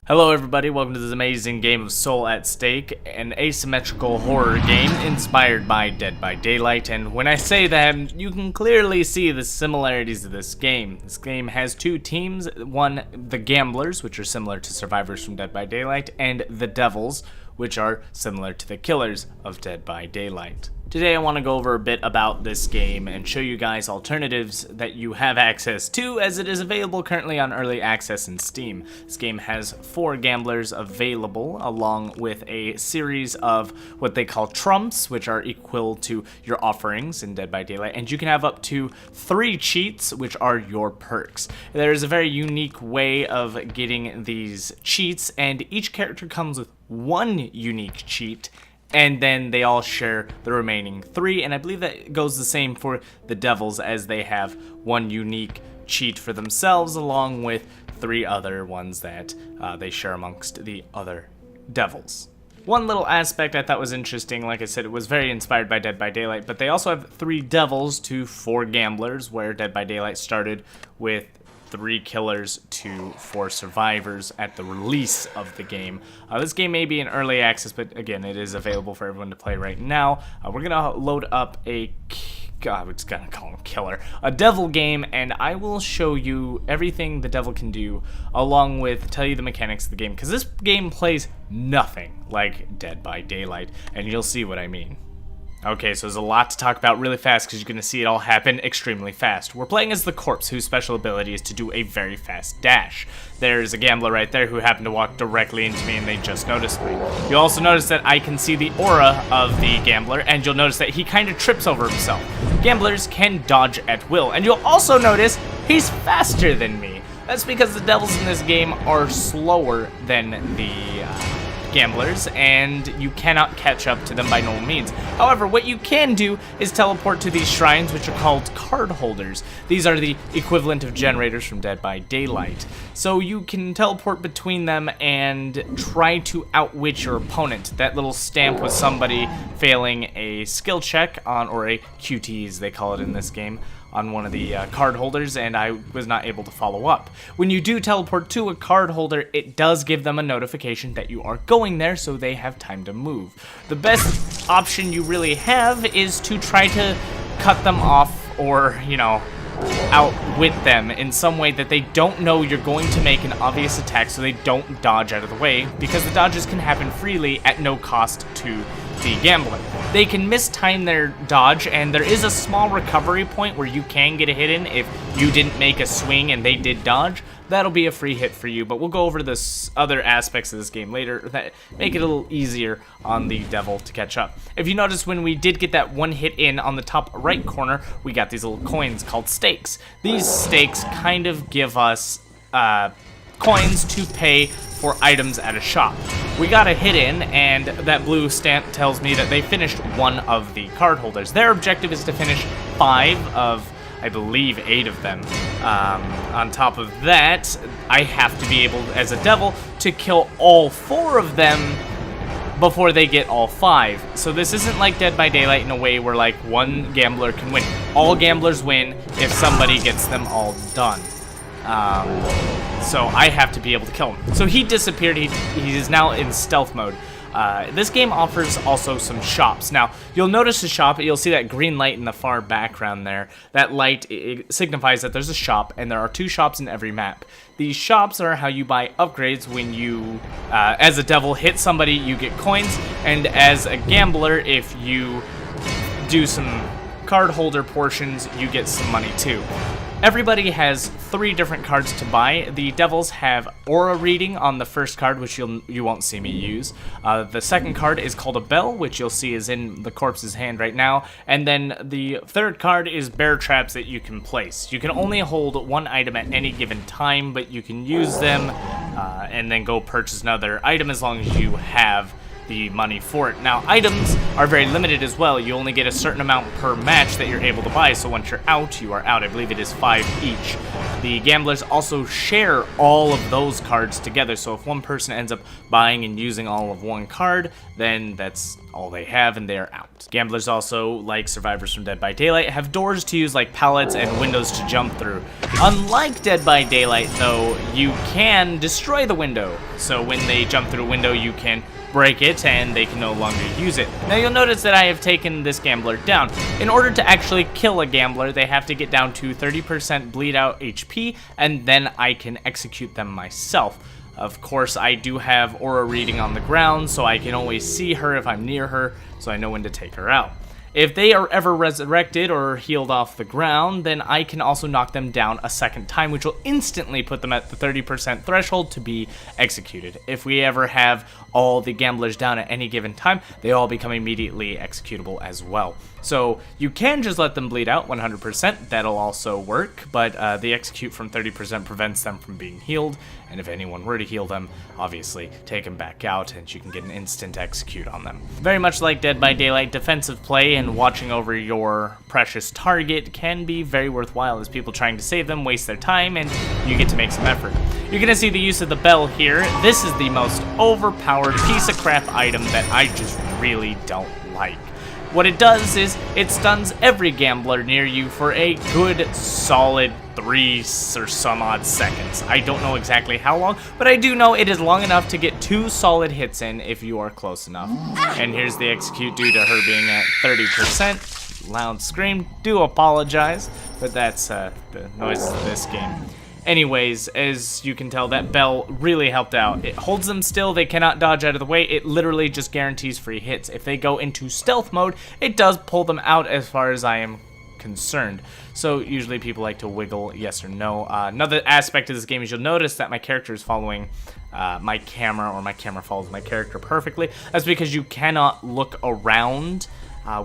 Hello everybody, welcome to this amazing game of Soul at Stake, an asymmetrical horror game inspired by Dead by Daylight, and when I say that, you can clearly see the similarities of this game. This game has two teams, one the Gamblers, which are similar to survivors from Dead by Daylight, and the Devils, which are similar to the killers of Dead by Daylight. Today I want to go over a bit about this game and show you guys alternatives that you have access to, as it is available currently on early access in Steam. This game has 4 gamblers available, along with a series of what they call trumps, which are equal to your offerings in Dead by Daylight, and you can have up to 3 cheats, which are your perks. There is a very unique way of getting these cheats, and each character comes with 1 unique cheat, and then they all share the remaining 3, and I believe that goes the same for the Devils, as they have 1 unique cheat for themselves along with 3 other ones that they share amongst the other Devils. One little aspect I thought was interesting, like I said, it was very inspired by Dead by Daylight, but they also have 3 Devils to 4 Gamblers, where Dead by Daylight started with 3 killers to 4 survivors at the release of the game. This game may be in early access, but again, it is available for everyone to play right now. We're gonna load up a we're just gonna call him killer, a devil game, and I will show you everything the devil can do, along with tell you the mechanics of the game, because this game plays nothing like Dead by Daylight, and you'll see what I mean. Okay, so there's a lot to talk about really fast because you're going to see it all happen extremely fast. We're playing as the corpse, whose special ability is to do a very fast dash. There's a gambler right there who happened to walk directly into me and they just noticed me. You'll also notice that I can see the aura of the gambler, and you'll notice that he kind of trips over himself. Gamblers can dodge at will, and you'll also notice he's faster than me. That's because the devils in this game are slower than the gamblers, and you cannot catch up to them by no means. However, what you can do is teleport to these shrines, which are called cardholders. These are the equivalent of generators from Dead by Daylight. So you can teleport between them and try to outwit your opponent. That little stamp was somebody failing a skill check on, or a QT as they call it in this game, on one of the card holders, and I was not able to follow up. When you do teleport to a card holder, it does give them a notification that you are going there, so they have time to move. The best option you really have is to try to cut them off, or, you know, outwit them in some way that they don't know you're going to make an obvious attack, so they don't dodge out of the way, because the dodges can happen freely at no cost to the gambler. They can mistime their dodge, and there is a small recovery point where you can get a hit in if you didn't make a swing and they did dodge. That'll be a free hit for you, but we'll go over this other aspects of this game later that make it a little easier on the devil to catch up. If you notice, when we did get that 1 hit in on the top right corner, we got these little coins called stakes. These stakes kind of give us coins to pay for items at a shop. We got a hit in, and that blue stamp tells me that they finished 1 of the card holders. Their objective is to finish 5 of, I believe, 8 of them. On top of that, I have to be able, as a devil, to kill all 4 of them before they get all 5. So this isn't like Dead by Daylight in a way where, like, 1 gambler can win. All gamblers win if somebody gets them all done. So I have to be able to kill him. So he disappeared. He is now in stealth mode. This game offers also some shops. Now, you'll notice a shop. You'll see that green light in the far background there. That light, it signifies that there's a shop, and there are 2 shops in every map. These shops are how you buy upgrades. When you, as a devil, hit somebody, you get coins, and as a gambler, if you do some card holder portions, you get some money too. Everybody has 3 different cards to buy. The devils have aura reading on the first card, which you won't see me use. The second card is called a bell, which you'll see is in the corpse's hand right now. And then the third card is bear traps that you can place. You can only hold 1 item at any given time, but you can use them and then go purchase another item as long as you have the money for it. Now, items are very limited as well. You only get a certain amount per match that you're able to buy, so once you're out, you are out. I believe it is 5 each. The gamblers also share all of those cards together, so if one person ends up buying and using all of one card, then that's all they have and they're out. Gamblers also, like survivors from Dead by Daylight, have doors to use like pallets and windows to jump through. Unlike Dead by Daylight though, you can destroy the window. So when they jump through a window, you can break it and they can no longer use it. Now you'll notice that I have taken this gambler down. In order to actually kill a gambler, they have to get down to 30% bleed out HP, and then I can execute them myself. Of course, I do have aura reading on the ground, so I can always see her if I'm near her, so I know when to take her out. If they are ever resurrected or healed off the ground, then I can also knock them down a second time, which will instantly put them at the 30% threshold to be executed. If we ever have all the gamblers down at any given time, they all become immediately executable as well. So you can just let them bleed out 100%, that'll also work, but the execute from 30% prevents them from being healed, and if anyone were to heal them, obviously take them back out and you can get an instant execute on them. Very much like Dead by Daylight, defensive play and watching over your precious target can be very worthwhile, as people trying to save them waste their time and you get to make some effort. You're gonna see the use of the bell here. This is the most overpowered piece of crap item that I just really don't like. What it does is it stuns every gambler near you for a good solid 3 or some odd seconds. I don't know exactly how long, but I do know it is long enough to get 2 solid hits in if you are close enough. And here's the execute due to her being at 30%. Loud scream, do apologize, but that's the noises of this game. Anyways, as you can tell, that bell really helped out. It holds them still, they cannot dodge out of the way, it literally just guarantees free hits. If they go into stealth mode, it does pull them out as far as I am concerned. So usually people like to wiggle yes or no. Another aspect of this game is you'll notice that my character is following my camera, or my camera follows my character perfectly. That's because you cannot look around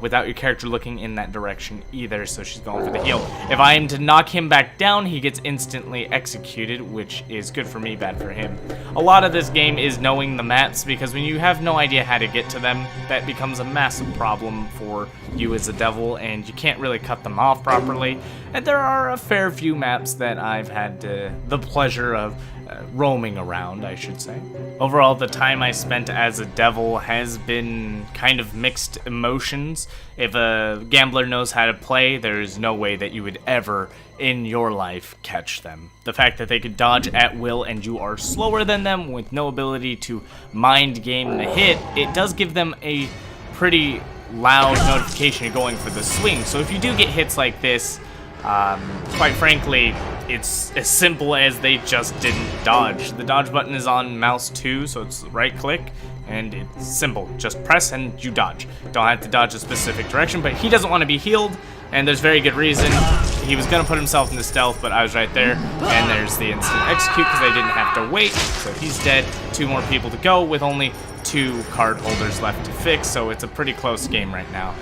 without your character looking in that direction either, so she's going for the heal. If I am to knock him back down, he gets instantly executed, which is good for me, bad for him. A lot of this game is knowing the maps, because when you have no idea how to get to them, that becomes a massive problem for you as a devil, and you can't really cut them off properly. And there are a fair few maps that I've had the pleasure of roaming around, I should say. Overall, the time I spent as a devil has been kind of mixed emotions. If a gambler knows how to play, there's no way that you would ever in your life catch them. The fact that they could dodge at will and you are slower than them with no ability to mind game the hit, it does give them a pretty loud notification you're going for the swing. So if you do get hits like this, quite frankly, it's as simple as they just didn't dodge. The dodge button is on mouse 2, so it's right click, and it's simple. Just press and you dodge. Don't have to dodge a specific direction, but he doesn't want to be healed, and there's very good reason. He was gonna put himself into stealth, but I was right there, and there's the instant execute because I didn't have to wait, so he's dead. 2 more people to go with only 2 card holders left to fix, so it's a pretty close game right now.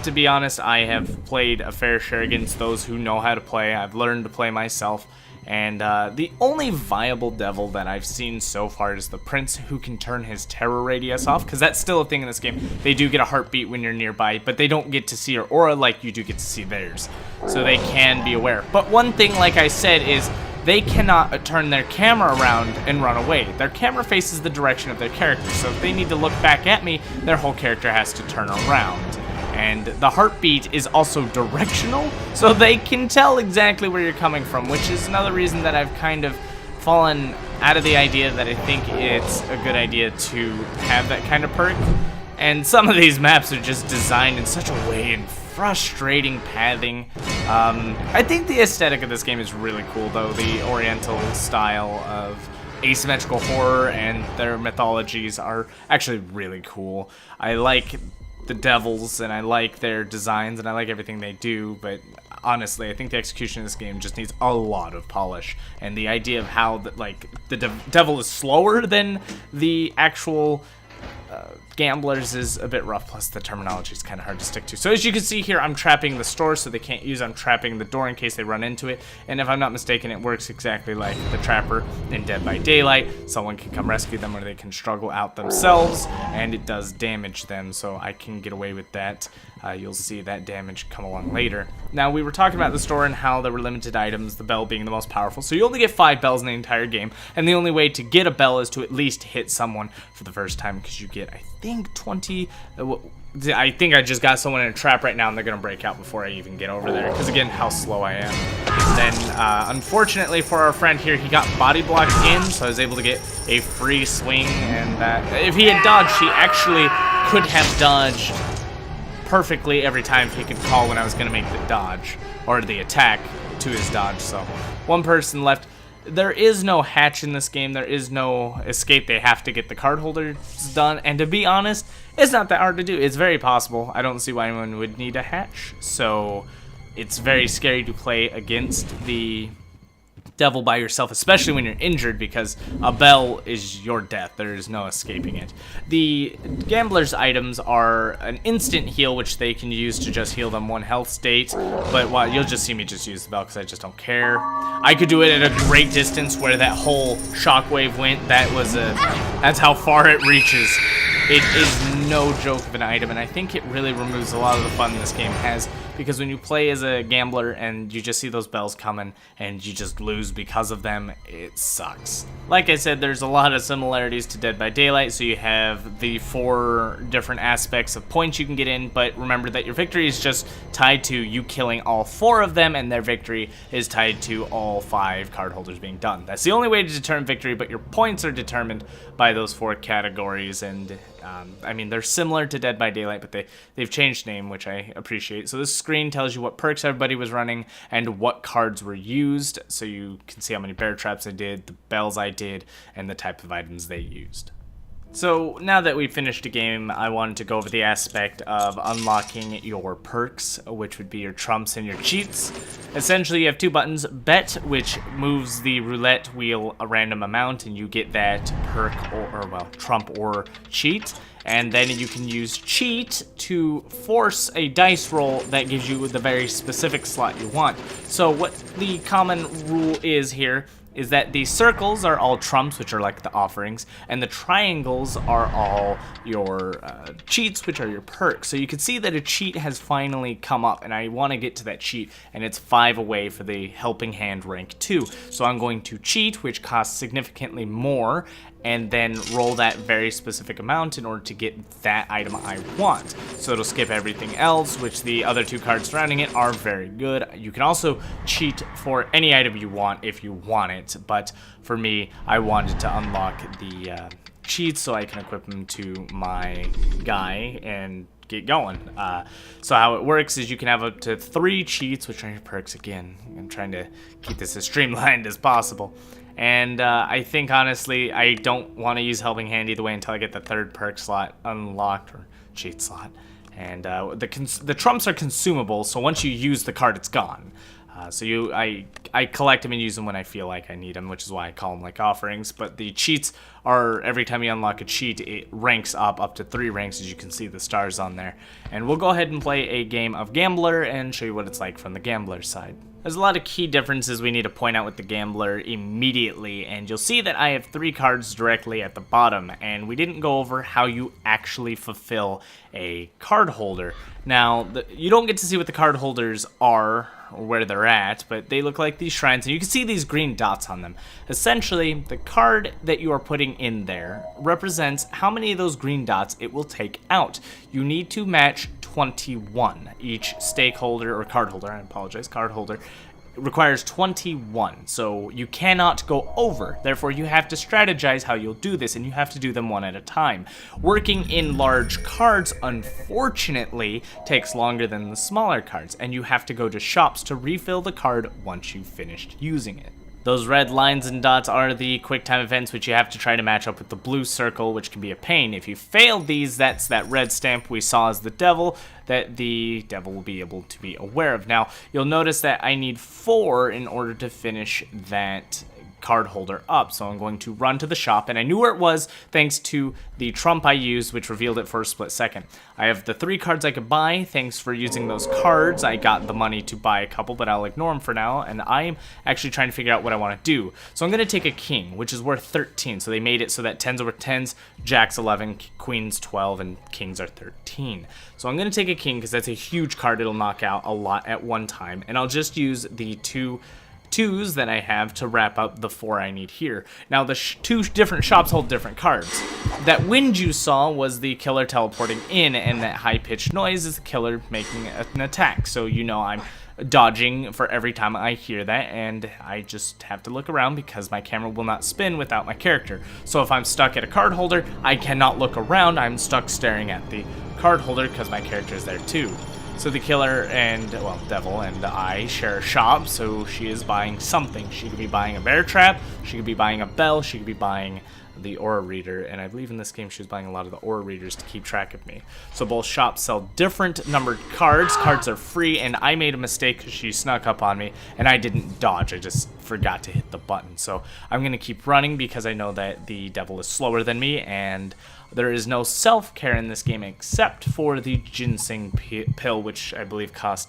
To be honest, I have played a fair share against those who know how to play. I've learned to play myself, and the only viable devil that I've seen so far is the prince, who can turn his terror radius off, because that's still a thing in this game. They do get a heartbeat when you're nearby, but they don't get to see your aura like you do get to see theirs, so they can be aware. But one thing, like I said, is they cannot turn their camera around and run away. Their camera faces the direction of their character, so if they need to look back at me, their whole character has to turn around. And the heartbeat is also directional, so they can tell exactly where you're coming from, which is another reason that I've kind of fallen out of the idea that I think it's a good idea to have that kind of perk. And some of these maps are just designed in such a way and frustrating pathing. I think the aesthetic of this game is really cool, though. The oriental style of asymmetrical horror and their mythologies are actually really cool. I like the devils, and I like their designs, and I like everything they do, but honestly, I think the execution of this game just needs a lot of polish. And the idea of how the devil is slower than the actual gamblers is a bit rough, plus the terminology is kind of hard to stick to. So as you can see here, I'm trapping the store so they can't use. I'm trapping the door in case they run into it, and if I'm not mistaken, it works exactly like the trapper in Dead by Daylight. Someone can come rescue them, or they can struggle out themselves, and it does damage them, so I can get away with that. You'll see that damage come along later. Now, we were talking about the store and how there were limited items, the bell being the most powerful. So you only get 5 bells in the entire game, and the only way to get a bell is to at least hit someone for the first time, because you get, I think, 20... I think I just got someone in a trap right now, and they're going to break out before I even get over there, because again, how slow I am. Then, unfortunately for our friend here, he got body blocked in, so I was able to get a free swing, and if he had dodged, he actually could have dodged perfectly every time he could call when I was going to make the dodge, or the attack to his dodge. So, one person left. There is no hatch in this game. There is no escape. They have to get the card holders done, and to be honest, it's not that hard to do. It's very possible. I don't see why anyone would need a hatch, so it's very scary to play against the devil by yourself, especially when you're injured, because a bell is your death. There is no escaping it. The gambler's items are an instant heal, which they can use to just heal them 1 health state, but you'll just see me just use the bell because I just don't care. I could do it at a great distance where that whole shockwave went. That's how far it reaches. It is no joke of an item, and I think it really removes a lot of the fun this game has, because when you play as a gambler and you just see those bells coming and you just lose because of them, it sucks. Like I said, there's a lot of similarities to Dead by Daylight, so you have the 4 different aspects of points you can get in, but remember that your victory is just tied to you killing all 4 of them, and their victory is tied to all 5 card holders being done. That's the only way to determine victory, but your points are determined by those 4 categories, and I mean, they're similar to Dead by Daylight, but they've changed name, which I appreciate. So this screen tells you what perks everybody was running and what cards were used, so you can see how many bear traps I did, the bells I did, and the type of items they used. So now that we've finished the game, I wanted to go over the aspect of unlocking your perks, which would be your trumps and your cheats. Essentially, you have 2 buttons: bet, which moves the roulette wheel a random amount, and you get that perk or trump or cheat. And then you can use cheat to force a dice roll that gives you the very specific slot you want. So what the common rule is here is that the circles are all trumps, which are like the offerings, and the triangles are all your cheats, which are your perks. So you can see that a cheat has finally come up, and I want to get to that cheat, and it's 5 away for the helping hand rank 2. So I'm going to cheat, which costs significantly more, and then roll that very specific amount in order to get that item I want. So it'll skip everything else, which the other 2 cards surrounding it are very good. You can also cheat for any item you want if you want it, but for me, I wanted to unlock the cheats so I can equip them to my guy and get going. So how it works is you can have up to 3 cheats, which are your perks. Again, I'm trying to keep this as streamlined as possible. And I think, honestly, I don't want to use Helping Hand either way until I get the 3rd perk slot unlocked, or cheat slot. And the trumps are consumable, so once you use the card, it's gone. So I collect them and use them when I feel like I need them, which is why I call them like offerings. But the cheats are, every time you unlock a cheat, it ranks up to 3 ranks, as you can see the stars on there. And we'll go ahead and play a game of Gambler and show you what it's like from the Gambler side. There's a lot of key differences we need to point out with the Gambler immediately, and you'll see that I have 3 cards directly at the bottom, and we didn't go over how you actually fulfill a card holder. Now, you don't get to see what the card holders are or where they're at, but they look like these shrines, and you can see these green dots on them. Essentially, the card that you are putting in there represents how many of those green dots it will take out. You need to match 21. Each stakeholder or card holder, I apologize, card holder requires 21, so you cannot go over. Therefore, you have to strategize how you'll do this, and you have to do them one at a time. Working in large cards, unfortunately, takes longer than the smaller cards, and you have to go to shops to refill the card once you've finished using it. Those red lines and dots are the quick time events, which you have to try to match up with the blue circle, which can be a pain. If you fail these, that's that red stamp we saw as the devil that the devil will be able to be aware of. Now, you'll notice that I need 4 in order to finish that card holder up. So I'm going to run to the shop, and I knew where it was thanks to the trump I used, which revealed it for a split second. I have the 3 cards I could buy. Thanks for using those cards. I got the money to buy a couple, but I'll ignore them for now, and I'm actually trying to figure out what I want to do. So I'm going to take a king, which is worth 13. So they made it so that 10s are worth 10s, jacks 11, queens 12, and kings are 13. So I'm going to take a king because that's a huge card. It'll knock out a lot at one time, and I'll just use the 2 2s that I have to wrap up the 4 I need here. Now the 2 different shops hold different cards. That wind you saw was the killer teleporting in, and that high-pitched noise is the killer making an attack. So you know I'm dodging for every time I hear that, and I just have to look around because my camera will not spin without my character. So if I'm stuck at a card holder, I cannot look around. I'm stuck staring at the card holder because my character is there too. So the killer and, well, devil and I share a shop, so she is buying something. She could be buying a bear trap, she could be buying a bell, she could be buying the aura reader, and I believe in this game she was buying a lot of the aura readers to keep track of me. So both shops sell different numbered cards. Cards are free, and I made a mistake because she snuck up on me, and I didn't dodge. I just forgot to hit the button. So I'm going to keep running because I know that the devil is slower than me, and there is no self-care in this game except for the ginseng pill, which I believe cost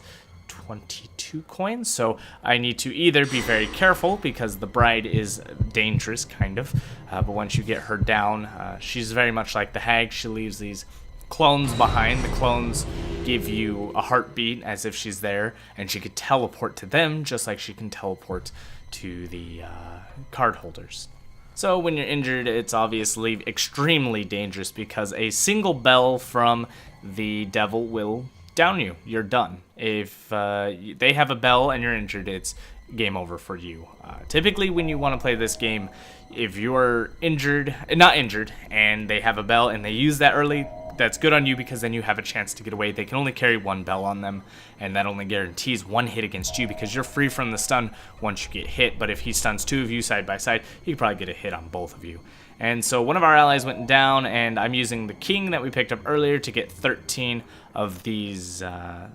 22 coins. So I need to either be very careful because the bride is dangerous, kind of. But once you get her down, she's very much like the hag. She leaves these clones behind. The clones give you a heartbeat as if she's there, and she could teleport to them just like she can teleport to the card holders. So when you're injured, it's obviously extremely dangerous because a single bell from the devil will down you. You're done. If they have a bell and you're injured, it's game over for you. Typically when you want to play this game, if you're not injured, and they have a bell and they use that early, that's good on you because then you have a chance to get away. They can only carry 1 bell on them, and that only guarantees 1 hit against you because you're free from the stun once you get hit. But if he stuns 2 of you side by side, he could probably get a hit on both of you. And so one of our allies went down, and I'm using the king that we picked up earlier to get 13 of these, I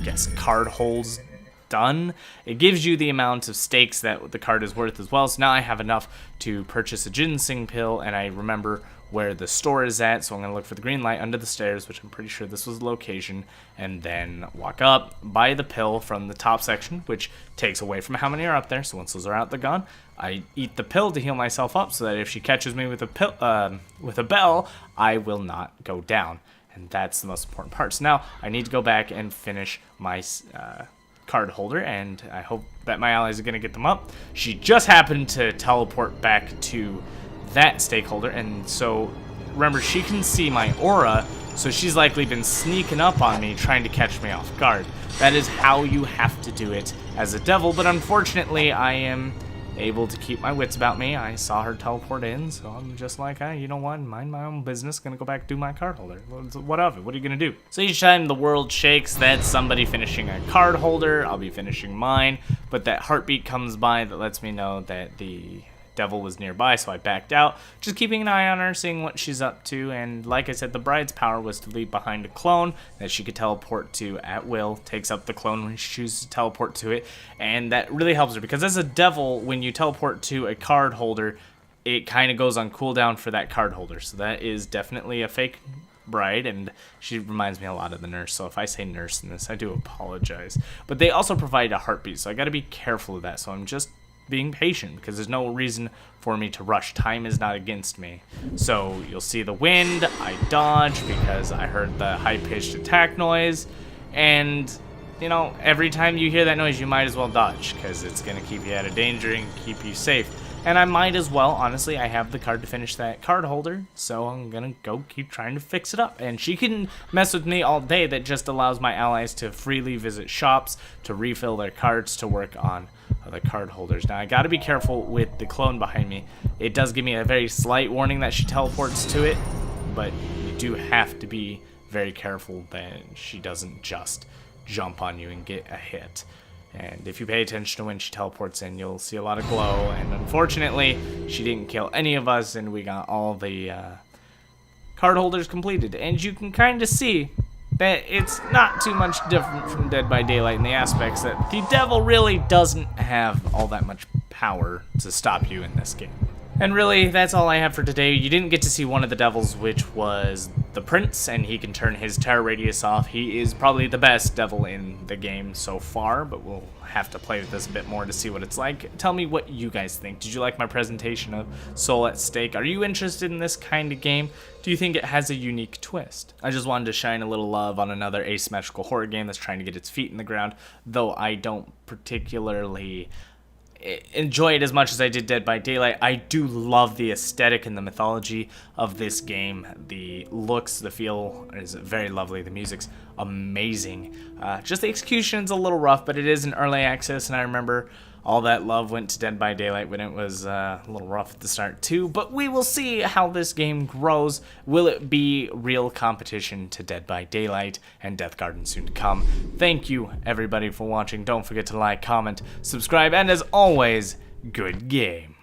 guess, card holes done. It gives you the amount of stakes that the card is worth as well. So now I have enough to purchase a ginseng pill, and I remember where the store is at, so I'm going to look for the green light under the stairs, which I'm pretty sure this was the location, and then walk up, buy the pill from the top section, which takes away from how many are up there. So once those are out, they're gone. I eat the pill to heal myself up so that if she catches me with a bell, I will not go down. And that's the most important part. So now I need to go back and finish my card holder, and I hope that my allies are going to get them up. She just happened to teleport back to that stakeholder, and so remember, she can see my aura, so she's likely been sneaking up on me trying to catch me off guard. That is how you have to do it as a devil, but unfortunately I am able to keep my wits about me. I saw her teleport in, so I'm just like, hey, you know what, mind my own business, gonna go back do my card holder. What of it? What are you gonna do? So each time the world shakes, that's somebody finishing a card holder. I'll be finishing mine, but that heartbeat comes by that lets me know that the devil was nearby, so I backed out, just keeping an eye on her, seeing what she's up to. And like I said, the bride's power was to leave behind a clone that she could teleport to at will. Takes up the clone when she chooses to teleport to it, and that really helps her because as a devil, when you teleport to a card holder, it kind of goes on cooldown for that card holder. So that is definitely a fake bride, and she reminds me a lot of the nurse. So if I say nurse in this, I do apologize. But they also provide a heartbeat, so I got to be careful of that. So I'm just being patient because there's no reason for me to rush. Time is not against me. So you'll see the wind. I dodge because I heard the high-pitched attack noise, and you know, every time you hear that noise, you might as well dodge because it's going to keep you out of danger and keep you safe. And I might as well, honestly, I have the card to finish that card holder, so I'm going to go keep trying to fix it up. And she can mess with me all day. That just allows my allies to freely visit shops, to refill their cards, to work on the card holders. Now, I got to be careful with the clone behind me. It does give me a very slight warning that she teleports to it, but you do have to be very careful that she doesn't just jump on you and get a hit. And if you pay attention to when she teleports in, you'll see a lot of glow. And unfortunately, she didn't kill any of us, and we got all the card holders completed. And you can kind of see that it's not too much different from Dead by Daylight in the aspects that the devil really doesn't have all that much power to stop you in this game. And really, that's all I have for today. You didn't get to see one of the devils, which was the prince, and he can turn his terror radius off. He is probably the best devil in the game so far, but we'll have to play with this a bit more to see what it's like. Tell me what you guys think. Did you like my presentation of Soul at Stake? Are you interested in this kind of game? Do you think it has a unique twist? I just wanted to shine a little love on another asymmetrical horror game that's trying to get its feet in the ground, though I don't particularly enjoy it as much as I did Dead by Daylight. I do love the aesthetic and the mythology of this game. The looks, the feel is very lovely. The music's amazing. Just the execution's a little rough, but it is in early access, and I remember all that love went to Dead by Daylight when it was a little rough at the start too, but we will see how this game grows. Will it be real competition to Dead by Daylight and Death Garden soon to come? Thank you everybody for watching. Don't forget to like, comment, subscribe, and as always, good game.